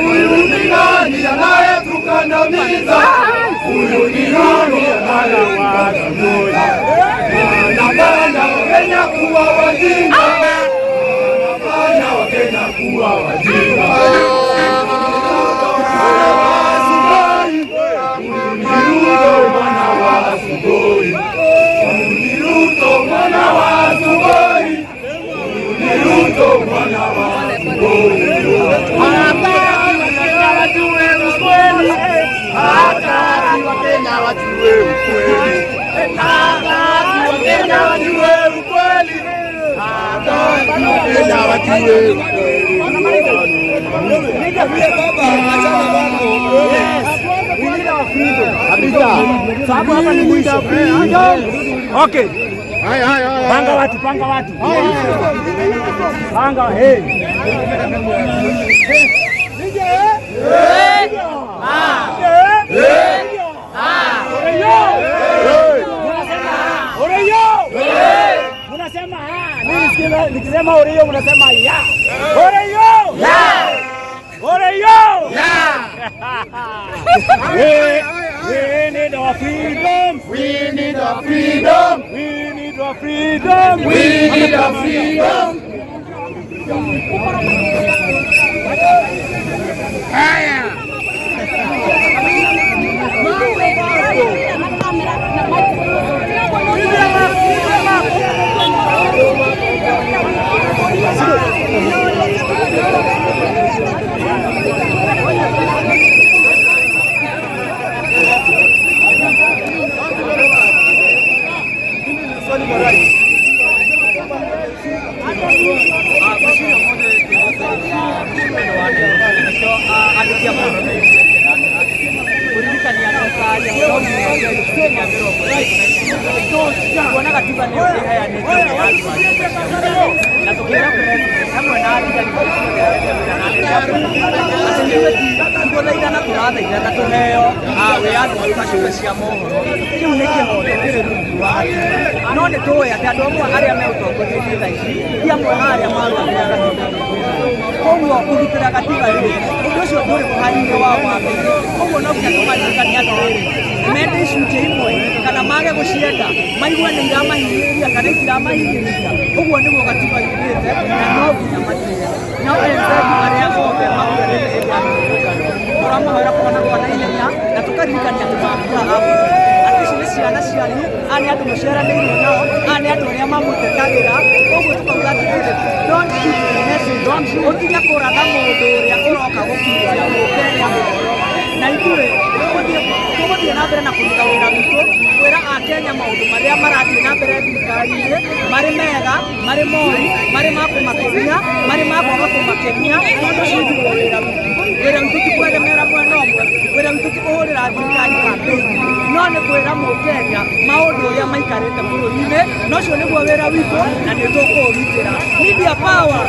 Huyu ni nani anayetukandamiza? Huyu ni nani anayetukandamiza? Anafanya Wakenya kuwa wajinga, anafanya Wakenya kuwa wajinga. Okay. Panga watu. Panga hey. Unasema nikisema Oreyo unasema ya. Oreyo! Ya! Oreyo! Ya! We need our freedom. We need our freedom. We need our freedom. We need our freedom. Media power!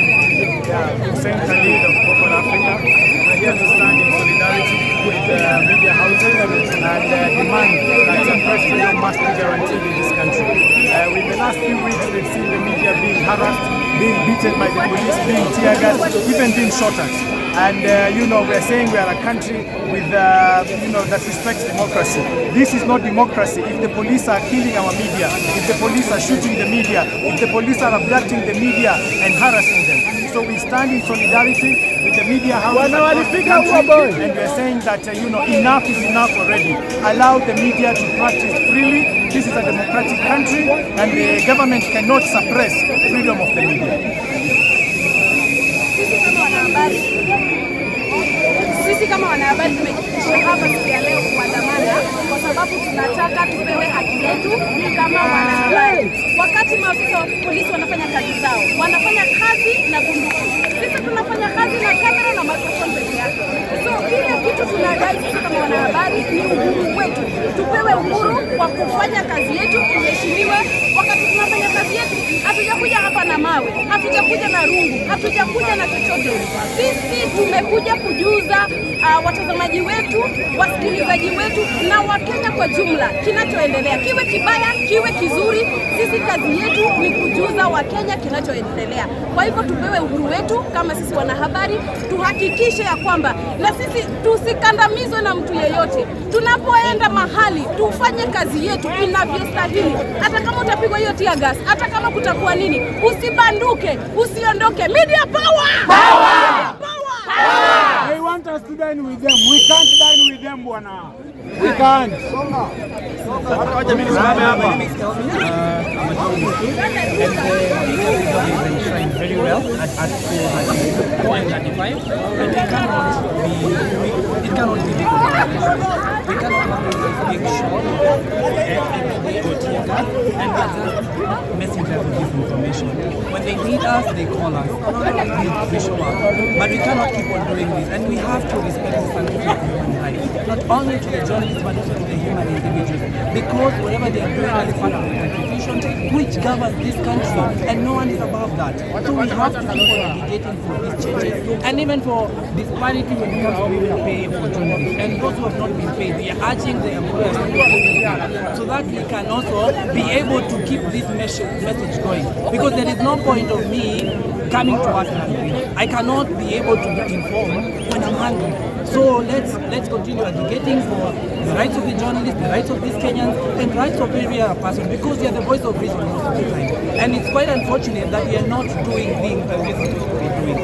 Hussein Khalid of Popol Africa. We're here to stand in solidarity with media houses and demand that press freedom must be guaranteed in this country. With the last few weeks, we've seen the media being harassed, being beaten by the police, being tear gassed, even being shot at. And we're saying we are a country with that respects democracy. This is not democracy. If the police are killing our media, if the police are shooting the media, if the police are abducting the media and harassing them. So we stand in solidarity with the media houses and we're saying that enough is enough already. Allow the media to practice freely. This is a democratic country and the government cannot suppress freedom of the media. Sisi kama wanahabari tumejifikisha hapa siku ya leo kuandamana kwa sababu tunataka tupewe haki yetu kama wanahabari. Wakati maafisa wa polisi wanafanya kazi zao, wanafanya kazi na bunduki. Sisi tunafanya kazi na kamera na microphone peke yake. So ile kitu tunadai sisi kama wanahabari ni uhuru wetu. yetu, tupewe uhuru wa kufanya kazi yetu, tuheshimiwe. Wakati tunafanya kazi yetu, hatujakuja hapa na mawe, hatujakuja na rungu, hatujakuja na chochote. Sisi tumekuja kujuza watazamaji wetu, wasikilizaji wetu na Wakenya kwa jumla kinachoendelea, kiwe kibaya, kiwe kizuri. Sisi kazi yetu ni kujuza Wakenya kinachoendelea. Kwa hivyo tupewe uhuru wetu kama sisi wanahabari, tuhakikishe ya kwamba na sisi tusikandamizwe na mtu yeyote. Tunapoenda mahali tufanye kazi yetu inavyostahili. Hata kama utapigwa hiyo tear gas, hata kama kutakuwa nini, usibanduke, usiondoke. Media power! Power! Power! They want us to dine with them. We can't dine with them, bwana. We can't. Very well at 4:35, and it cannot be difficult. We cannot make sure and messengers of this information. When they need us, they call us. We show up, but we cannot keep on doing this, and we have to respect the sanctity of human life, not only to the journalists but also to the human individuals, because whatever they are doing is part of the Constitution which governs this country, and no one is above that. So we have to keep on advocating for these changes, and even for disparity when it comes to people pay for journalists, and those who have not been paid. We are urging the employers to pay so that we can also be able to keep this message going, because there is no point of me coming to work hungry. I cannot be able to be informed when I'm hungry. So let's continue advocating for the rights of the journalists, the rights of these Kenyans, and rights of every other person, because we are the voice of reason most of the time. And it's quite unfortunate that we are not doing things that we're supposed to be doing.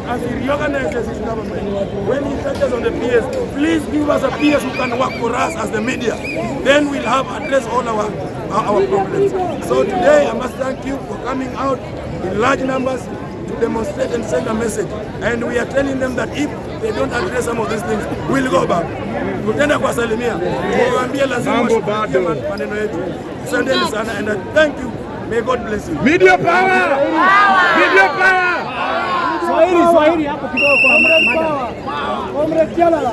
As we reorganize this government, when he touches on the PS, please give us a PS who can work for us as the media. Then we'll have addressed all our problems. So today I must thank you for coming out in large numbers to demonstrate and send a message. And we are telling them that if they don't address some of these things, we'll go back. Tutenda kuwasalimia, kuwaambia lazima washughulikie maneno yetu. Asanteni sana and thank you. May God bless you. Media power! Media power! Swahili hapo kidogo kwa mada. Comrade Jalala.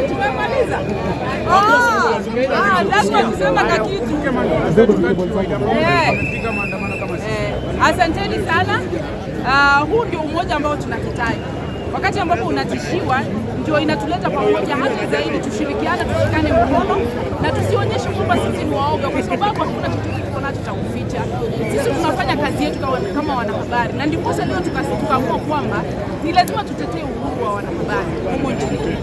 Tumemaliza. Lazima kusema kitu. Asanteni sana. Huu ndio umoja ambao tunakitaji. Wakati ambapo unatishiwa ndio inatuleta pamoja hata zaidi, tushirikiane, tushikane mkono na tusionyeshe kwamba sisi ni waoga, kwa sababu hakuna chochote tunacho cha kuficha. Sisi tunafanya kazi yetu kama wanahabari, na ndipo leo tukaamua kwamba ni lazima tutetee uhuru wa wanahabari humo nchini.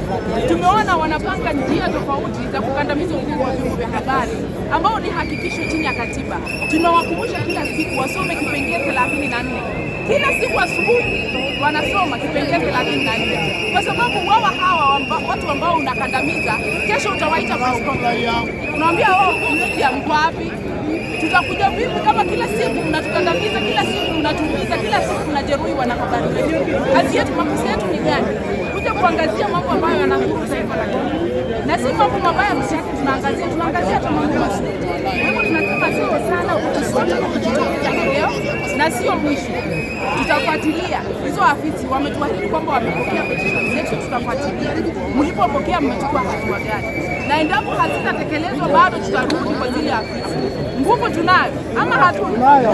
Tumeona wanapanga njia tofauti za kukandamiza uhuru wa vyombo vya habari ambao ni hakikisho chini ya katiba. Tunawakumbusha kila siku wasome kipengele 34. Kila siku asubuhi wanasoma kipengele 34, kwa sababu hawa watu ambao unakandamiza, kesho utawaita unaambia media mko wapi? Tutakuja vipi kama kila siku unatukandamiza, kila siku unatuumiza, kila siku unajeruhi wanahabari wetu? Kazi yetu, makosa yetu ni gani? Kuja kuangazia mambo ambayo yanahuru taifa la Kenya, na si mambo mabaya mshaki tunaangazia tu mambo mazuri. Hivyo tunataka sio sana kutusote leo na sio mwisho. Tutafuatilia hizo afisi, wametuahidi kwamba wamepokea petition zetu, tutafuatilia. Mlipopokea mmechukua hatua gani? Na endapo hazitatekelezwa bado tutarudi kwa zile afisi. Nguvu tunayo ama hatuna? Tunayo.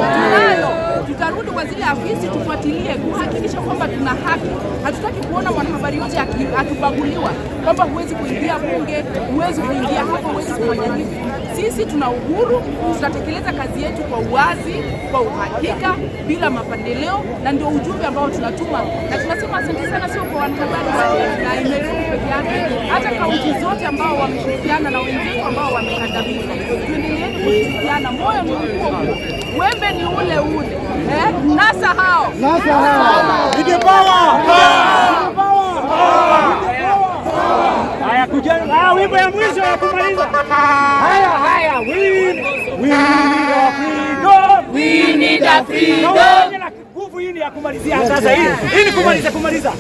Tutarudi kwa zile afisi tufuatilie kuhakikisha kwamba tuna haki. Hatutaki kuona mwanahabari yote akibaguliwa, kwamba huwezi kuingia bunge, huwezi kuingia hapo, huwezi kufanya hivi. Sisi tuna uhuru, tutatekeleza kazi yetu kwa uwazi, kwa uhakika, bila mapendeleo, na ndio ujumbe ambao tunatuma. Na tunasema asante sana, sio kwa wanahabari na Nairobi peke yake, hata kaunti zote ambao wameshirikiana na wenzetu ambao wamekandamiza. Tuendeleeni kushirikiana, moyo ni huo, wembe ni ule ule. Nasa hao. Media power! Haya kujana, wimbo ya mwisho ya kumaliza. Haya, we need a freedom. Nguvu hii ni ya kumalizia sasa hii. Hii ni kumaliza.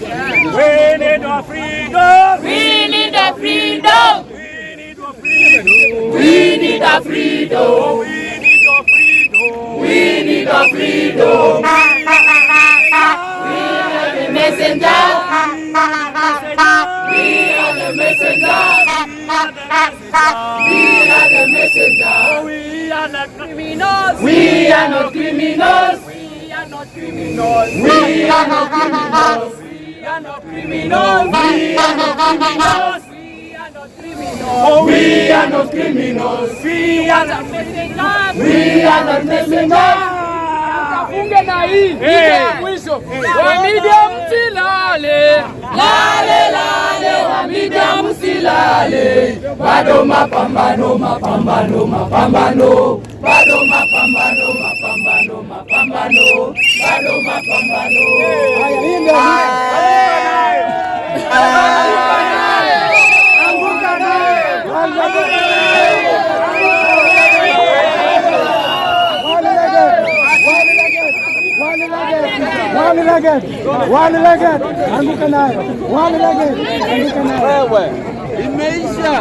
We need a freedom. We need a freedom. We need a freedom. our freedom. We need our freedom. We need our freedom. We are the messenger. We are the messenger. We are the messenger. We are not criminals. We are not criminals. We are not criminals. We are not criminals. We are not criminals. We are not criminals. Oh, we are not criminals. We are not messengers. We are not messengers. Funge na hii mwisho wa media msilale, lale lale wa media msilale, bado mapambano mapambano mapambano, bado mapambano mapambano mapambano, bado mapambano. Haya, hii ndio anguka naye. One-legged, anguka naye. One-legged, anguka naye. Wewe, imeisha.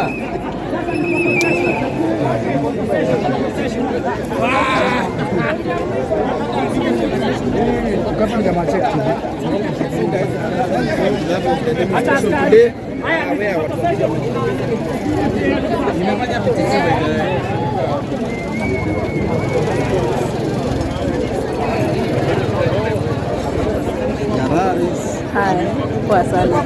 Haya, kwa sana.